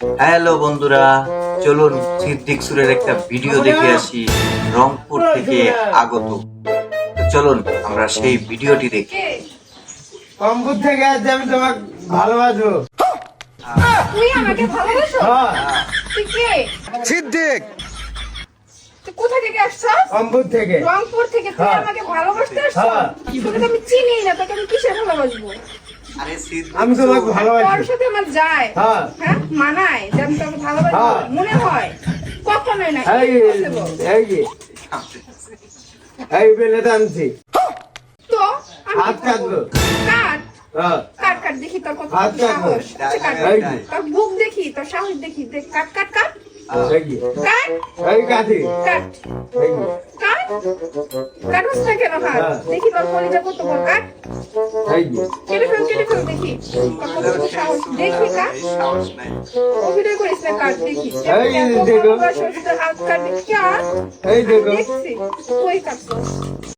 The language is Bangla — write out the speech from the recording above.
হ্যালো বন্ধুরা, চলুন সিদ্দিক সুরের একটা ভিডিও দেখে আসি, রংপুর থেকে আগত। তো চলুন আমরা সেই ভিডিওটি দেখি। রংপুর থেকে আজ আমি তোমাকে ভালোবাসবো। তুই আমাকে ভালোবাসো? হ্যাঁ, তুই কে? সিদ্দিক তুই কোথা থেকে আসছস? রংপুর থেকে। রংপুর থেকে তুই হ্যাঁ। আমাকে ভালোবাসতে আসছস? হ্যাঁ। তোকে তো আমি চিনি না, তোকে আমি কিসে ভালোবাসবো? আরে সিদ্দিক আমি তোমাকে সুর, তোর ভালোবাসি। সাথে আমার যায়? হ্যাঁ। হ্যাঁ, মানায় যে আমি তোকে ভালোবাসবো? হ্যাঁ। মনে হয় কখনোই না। এই Impossible। এই যে এই বেলে টানছি। তো আমি হাত কি করবো? কাটবো। কাট হ্যাঁ, কাট কাট দেখি তোর কত হাত কাটবো। সাহস। আচ্ছা, কাট। এই যে, তোর বুক দেখি, তোর সাহস দেখি। দেখ, কাট কাট কাট এই যে, কাট এই কাঠি। কাট এই যে, কাট কাটুস না কেন হাত? হ্যাঁ। দেখি তোর কলিজা কত বড়। কাট এই যে, কেটে ফেল দেখি। তোর কত সাহস দেখি। কাট সাহস নাই। অভিনয় করিস না, কাট দেখি। এই দেখো। হাত কাট দেখি। কাট এই দেখো। দেখছি কই কাটছস?